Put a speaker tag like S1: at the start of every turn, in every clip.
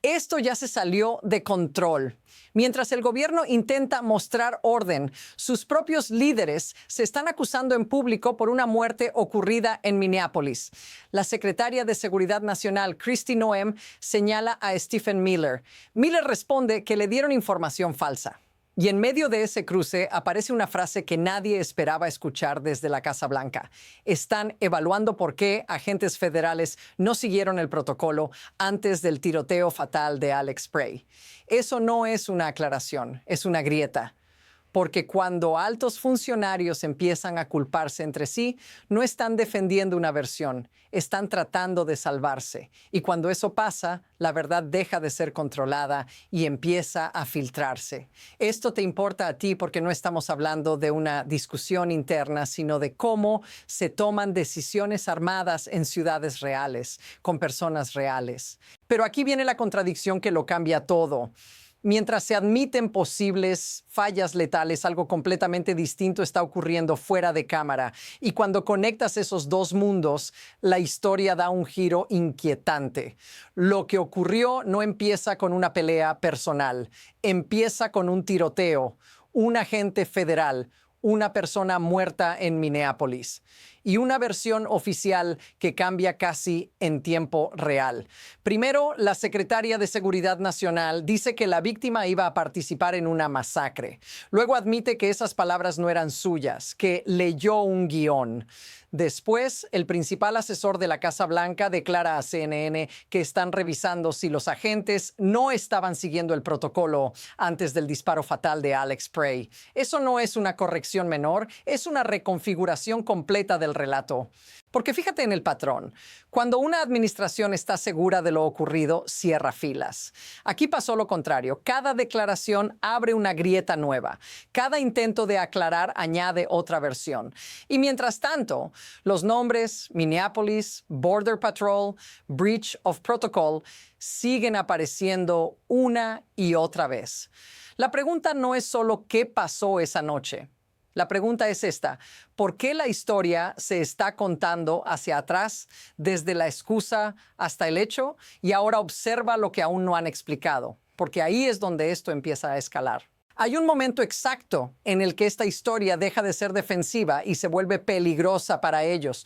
S1: Esto ya se salió de control. Mientras el gobierno intenta mostrar orden, sus propios líderes se están acusando en público por una muerte ocurrida en Minneapolis. La secretaria de Seguridad Nacional, Kristi Noem, señala a Stephen Miller. Miller responde que le dieron información falsa. Y en medio de ese cruce aparece una frase que nadie esperaba escuchar desde la Casa Blanca. Están evaluando por qué agentes federales no siguieron el protocolo antes del tiroteo fatal de Alex Spray. Eso no es una aclaración, es una grieta. Porque cuando altos funcionarios empiezan a culparse entre sí, no están defendiendo una versión, están tratando de salvarse. Y cuando eso pasa, la verdad deja de ser controlada y empieza a filtrarse. Esto te importa a ti porque no estamos hablando de una discusión interna, sino de cómo se toman decisiones armadas en ciudades reales, con personas reales. Pero aquí viene la contradicción que lo cambia todo. Mientras se admiten posibles fallas letales, algo completamente distinto está ocurriendo fuera de cámara. Y cuando conectas esos dos mundos, la historia da un giro inquietante. Lo que ocurrió no empieza con una pelea personal, empieza con un tiroteo, un agente federal, una persona muerta en Minneapolis y una versión oficial que cambia casi en tiempo real. Primero, la secretaria de Seguridad Nacional dice que la víctima iba a participar en una masacre. Luego admite que esas palabras no eran suyas, que leyó un guión. Después, el principal asesor de la Casa Blanca declara a CNN que están revisando si los agentes no estaban siguiendo el protocolo antes del disparo fatal de Alex Spray. Eso no es una corrección menor, es una reconfiguración completa del relato. Porque fíjate en el patrón. Cuando una administración está segura de lo ocurrido, cierra filas. Aquí pasó lo contrario. Cada declaración abre una grieta nueva. Cada intento de aclarar añade otra versión. Y mientras tanto, los nombres Minneapolis, Border Patrol, Breach of Protocol siguen apareciendo una y otra vez. La pregunta no es solo qué pasó esa noche. La pregunta es esta: ¿por qué la historia se está contando hacia atrás, desde la excusa hasta el hecho? Y ahora observa lo que aún no han explicado, porque ahí es donde esto empieza a escalar. Hay un momento exacto en el que esta historia deja de ser defensiva y se vuelve peligrosa para ellos.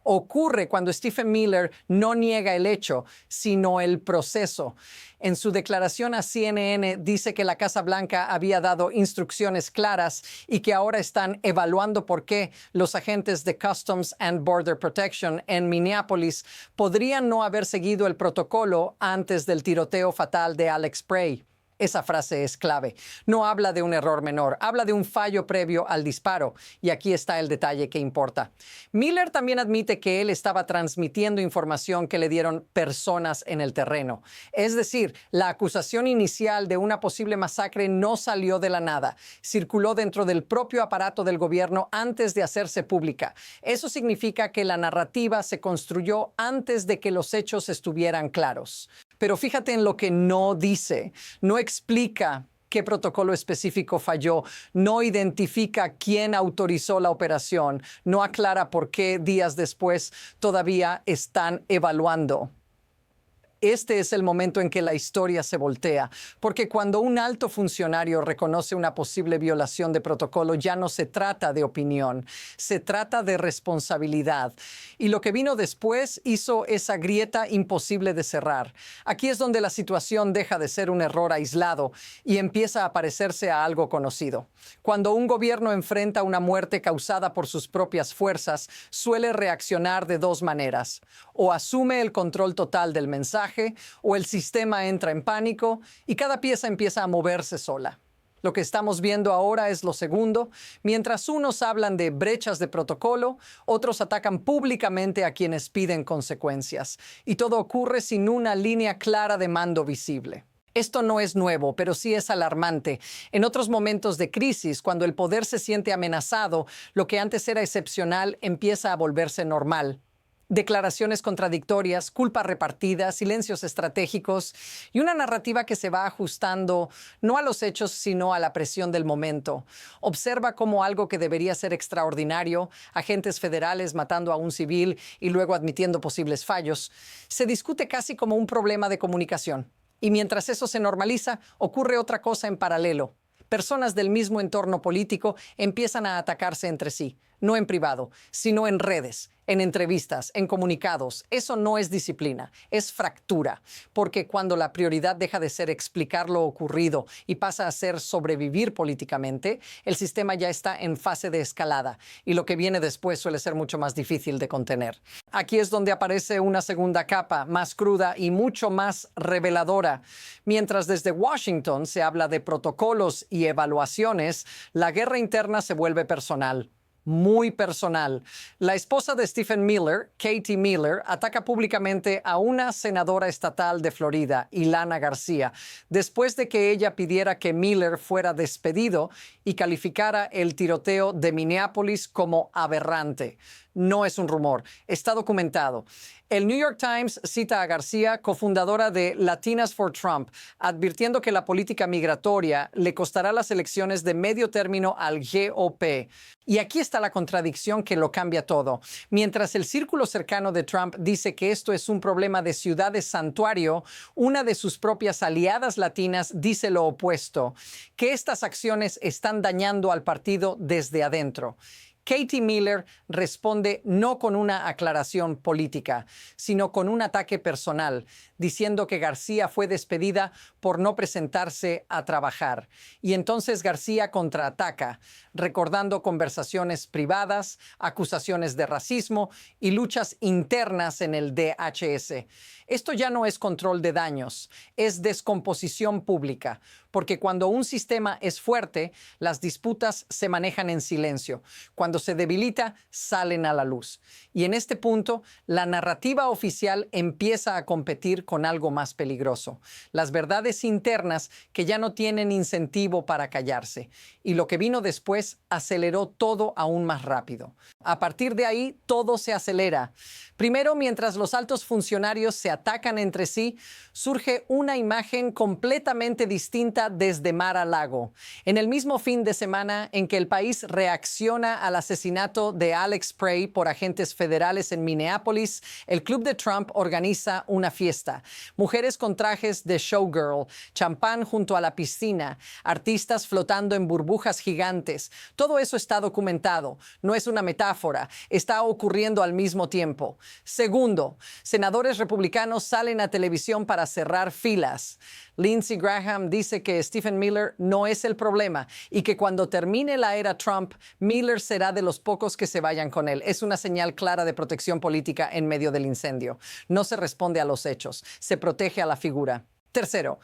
S1: Ocurre cuando Stephen Miller no niega el hecho, sino el proceso. En su declaración a CNN dice que la Casa Blanca había dado instrucciones claras y que ahora están evaluando por qué los agentes de Customs and Border Protection en Minneapolis podrían no haber seguido el protocolo antes del tiroteo fatal de Alex Spray. Esa frase es clave. No habla de un error menor, habla de un fallo previo al disparo. Y aquí está el detalle que importa. Miller también admite que él estaba transmitiendo información que le dieron personas en el terreno. Es decir, la acusación inicial de una posible masacre no salió de la nada. Circuló dentro del propio aparato del gobierno antes de hacerse pública. Eso significa que la narrativa se construyó antes de que los hechos estuvieran claros. Pero fíjate en lo que no dice. No explica qué protocolo específico falló, no identifica quién autorizó la operación, no aclara por qué días después todavía están evaluando. Este es el momento en que la historia se voltea, porque cuando un alto funcionario reconoce una posible violación de protocolo, ya no se trata de opinión, se trata de responsabilidad. Y lo que vino después hizo esa grieta imposible de cerrar. Aquí es donde la situación deja de ser un error aislado y empieza a parecerse a algo conocido. Cuando un gobierno enfrenta una muerte causada por sus propias fuerzas, suele reaccionar de dos maneras: o asume el control total del mensaje, o el sistema entra en pánico y cada pieza empieza a moverse sola. Lo que estamos viendo ahora es lo segundo. Mientras unos hablan de brechas de protocolo, otros atacan públicamente a quienes piden consecuencias. Y todo ocurre sin una línea clara de mando visible. Esto no es nuevo, pero sí es alarmante. En otros momentos de crisis, cuando el poder se siente amenazado, lo que antes era excepcional empieza a volverse normal. Declaraciones contradictorias, culpa repartida, silencios estratégicos y una narrativa que se va ajustando no a los hechos, sino a la presión del momento. Observa cómo algo que debería ser extraordinario, agentes federales matando a un civil y luego admitiendo posibles fallos, se discute casi como un problema de comunicación. Y mientras eso se normaliza, ocurre otra cosa en paralelo. Personas del mismo entorno político empiezan a atacarse entre sí, no en privado, sino en redes, en entrevistas, en comunicados. Eso no es disciplina, es fractura, porque cuando la prioridad deja de ser explicar lo ocurrido y pasa a ser sobrevivir políticamente, el sistema ya está en fase de escalada y lo que viene después suele ser mucho más difícil de contener. Aquí es donde aparece una segunda capa, más cruda y mucho más reveladora. Mientras desde Washington se habla de protocolos y evaluaciones, la guerra interna se vuelve personal. Muy personal. La esposa de Stephen Miller, Katie Miller, ataca públicamente a una senadora estatal de Florida, Ilana García, después de que ella pidiera que Miller fuera despedido y calificara el tiroteo de Minneapolis como aberrante. No es un rumor, está documentado. El New York Times cita a García, cofundadora de Latinas for Trump, advirtiendo que la política migratoria le costará las elecciones de medio término al GOP. Y aquí está la contradicción que lo cambia todo. Mientras el círculo cercano de Trump dice que esto es un problema de ciudades santuario, una de sus propias aliadas latinas dice lo opuesto, que estas acciones están dañando al partido desde adentro. Katie Miller responde no con una aclaración política, sino con un ataque personal, diciendo que García fue despedida por no presentarse a trabajar. Y entonces García contraataca, recordando conversaciones privadas, acusaciones de racismo y luchas internas en el DHS. Esto ya no es control de daños, es descomposición pública, porque cuando un sistema es fuerte, las disputas se manejan en silencio. Cuando se debilita, salen a la luz. Y en este punto, la narrativa oficial empieza a competir con algo más peligroso. Las verdades internas que ya no tienen incentivo para callarse. Y lo que vino después aceleró todo aún más rápido. A partir de ahí, todo se acelera. Primero, mientras los altos funcionarios se atacan entre sí, surge una imagen completamente distinta desde Mar-a-Lago. En el mismo fin de semana en que el país reacciona al asesinato de Alex Prey por agentes federales en Minneapolis, el club de Trump organiza una fiesta. Mujeres con trajes de showgirl, champán junto a la piscina, artistas flotando en burbujas gigantes. Todo eso está documentado. No es una metáfora. Está ocurriendo al mismo tiempo. Segundo, senadores republicanos salen a televisión para cerrar filas. Lindsey Graham dice que Stephen Miller no es el problema y que cuando termine la era Trump, Miller será de los pocos que se vayan con él. Es una señal clara de protección política en medio del incendio. No se responde a los hechos, se protege a la figura. Tercero,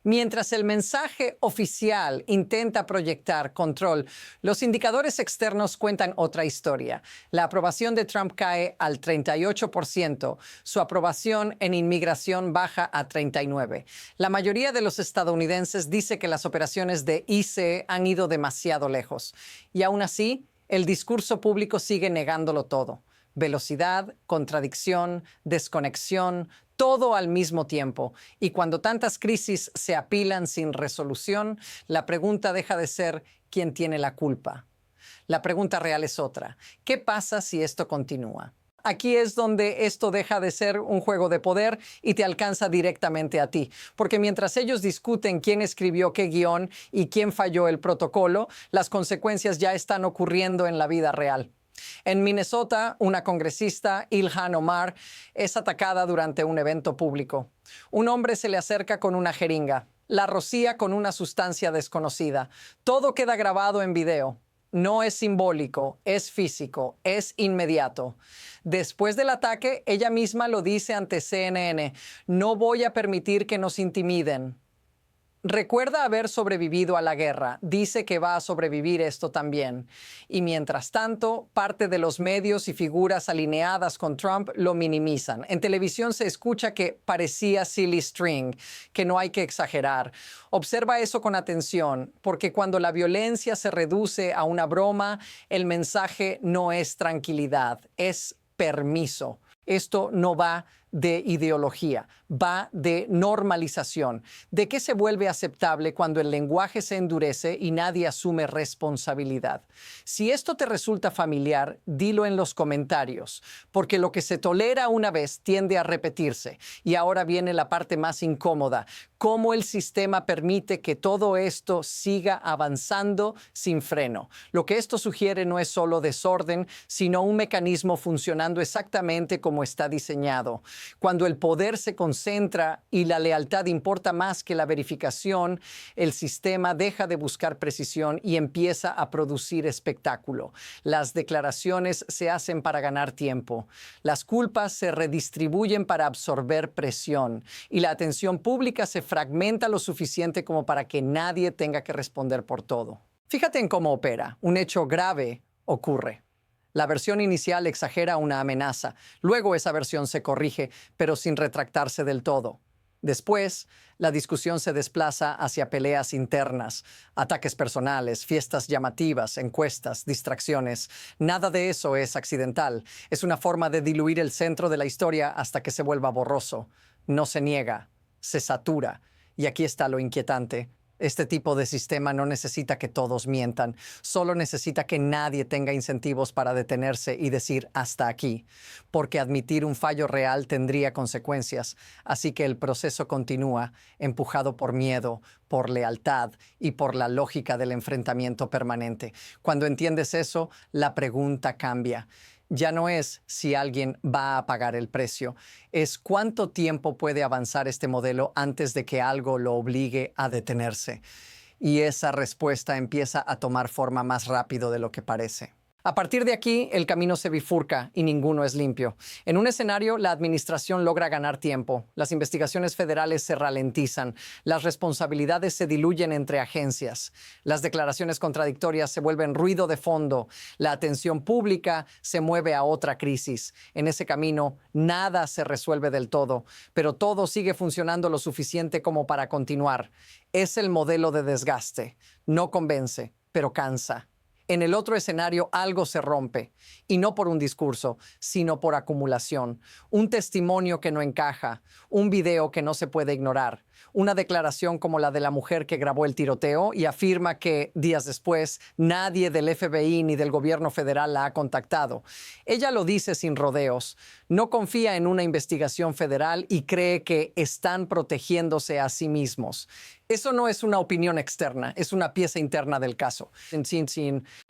S1: mientras el mensaje oficial intenta proyectar control, los indicadores externos cuentan otra historia. La aprobación de Trump cae al 38%, su aprobación en inmigración baja a 39%. La mayoría de los estadounidenses dice que las operaciones de ICE han ido demasiado lejos. Y aún así, el discurso público sigue negándolo todo. Velocidad, contradicción, desconexión, todo al mismo tiempo. Y cuando tantas crisis se apilan sin resolución, la pregunta deja de ser ¿quién tiene la culpa? La pregunta real es otra. ¿Qué pasa si esto continúa? Aquí es donde esto deja de ser un juego de poder y te alcanza directamente a ti. Porque mientras ellos discuten quién escribió qué guión y quién falló el protocolo, las consecuencias ya están ocurriendo en la vida real. En Minnesota, una congresista, Ilhan Omar, es atacada durante un evento público. Un hombre se le acerca con una jeringa, la rocía con una sustancia desconocida. Todo queda grabado en video. No es simbólico, es físico, es inmediato. Después del ataque, ella misma lo dice ante CNN: no voy a permitir que nos intimiden. Recuerda haber sobrevivido a la guerra. Dice que va a sobrevivir esto también. Y mientras tanto, parte de los medios y figuras alineadas con Trump lo minimizan. En televisión se escucha que parecía silly string, que no hay que exagerar. Observa eso con atención, porque cuando la violencia se reduce a una broma, el mensaje no es tranquilidad, es permiso. Esto no va de ideología, va de normalización, de qué se vuelve aceptable cuando el lenguaje se endurece y nadie asume responsabilidad. Si esto te resulta familiar, dilo en los comentarios, porque lo que se tolera una vez tiende a repetirse. Y ahora viene la parte más incómoda: cómo el sistema permite que todo esto siga avanzando sin freno. Lo que esto sugiere no es solo desorden, sino un mecanismo funcionando exactamente como está diseñado. Cuando el poder se concentra y la lealtad importa más que la verificación, el sistema deja de buscar precisión y empieza a producir espectáculo. Las declaraciones se hacen para ganar tiempo. Las culpas se redistribuyen para absorber presión y la atención pública se fragmenta lo suficiente como para que nadie tenga que responder por todo. Fíjate en cómo opera. Un hecho grave ocurre. La versión inicial exagera una amenaza. Luego esa versión se corrige, pero sin retractarse del todo. Después, la discusión se desplaza hacia peleas internas, ataques personales, fiestas llamativas, encuestas, distracciones. Nada de eso es accidental. Es una forma de diluir el centro de la historia hasta que se vuelva borroso. No se niega, se satura. Y aquí está lo inquietante. Este tipo de sistema no necesita que todos mientan, solo necesita que nadie tenga incentivos para detenerse y decir hasta aquí, porque admitir un fallo real tendría consecuencias. Así que el proceso continúa, empujado por miedo, por lealtad y por la lógica del enfrentamiento permanente. Cuando entiendes eso, la pregunta cambia. Ya no es si alguien va a pagar el precio, es cuánto tiempo puede avanzar este modelo antes de que algo lo obligue a detenerse. Y esa respuesta empieza a tomar forma más rápido de lo que parece. A partir de aquí, el camino se bifurca y ninguno es limpio. En un escenario, la administración logra ganar tiempo, las investigaciones federales se ralentizan, las responsabilidades se diluyen entre agencias, las declaraciones contradictorias se vuelven ruido de fondo, la atención pública se mueve a otra crisis. En ese camino, nada se resuelve del todo, pero todo sigue funcionando lo suficiente como para continuar. Es el modelo de desgaste. No convence, pero cansa. En el otro escenario algo se rompe, y no por un discurso, sino por acumulación. Un testimonio que no encaja, un video que no se puede ignorar, una declaración como la de la mujer que grabó el tiroteo y afirma que, días después, nadie del FBI ni del gobierno federal la ha contactado. Ella lo dice sin rodeos, no confía en una investigación federal y cree que están protegiéndose a sí mismos. Eso no es una opinión externa, es una pieza interna del caso.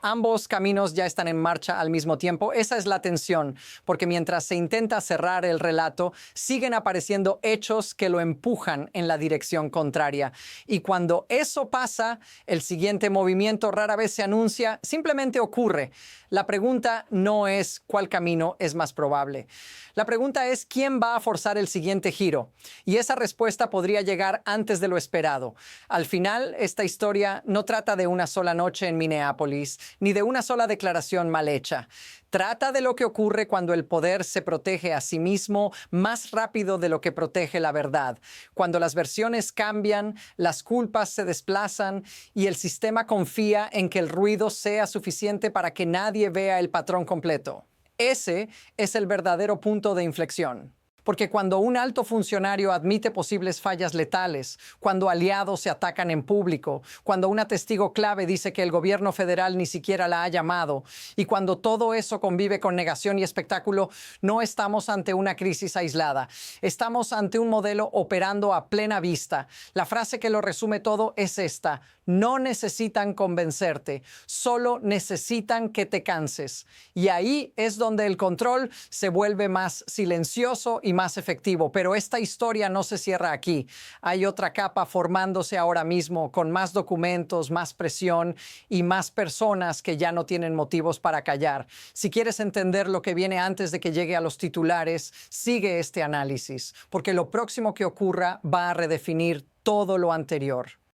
S1: Ambos caminos ya están en marcha al mismo tiempo. Esa es la tensión, porque mientras se intenta cerrar el relato, siguen apareciendo hechos que lo empujan en la dirección contraria. Y cuando eso pasa, el siguiente movimiento rara vez se anuncia, simplemente ocurre. La pregunta no es cuál camino es más probable. La pregunta es quién va a forzar el siguiente giro. Y esa respuesta podría llegar antes de lo esperado. Al final, esta historia no trata de una sola noche en Minneapolis, ni de una sola declaración mal hecha. Trata de lo que ocurre cuando el poder se protege a sí mismo más rápido de lo que protege la verdad. Cuando las versiones cambian, las culpas se desplazan y el sistema confía en que el ruido sea suficiente para que nadie vea el patrón completo. Ese es el verdadero punto de inflexión. Porque cuando un alto funcionario admite posibles fallas letales, cuando aliados se atacan en público, cuando una testigo clave dice que el gobierno federal ni siquiera la ha llamado, y cuando todo eso convive con negación y espectáculo, no estamos ante una crisis aislada. Estamos ante un modelo operando a plena vista. La frase que lo resume todo es esta: no necesitan convencerte, solo necesitan que te canses. Y ahí es donde el control se vuelve más silencioso y más efectivo. Pero esta historia no se cierra aquí. Hay otra capa formándose ahora mismo, con más documentos, más presión y más personas que ya no tienen motivos para callar. Si quieres entender lo que viene antes de que llegue a los titulares, sigue este análisis, porque lo próximo que ocurra va a redefinir todo lo anterior.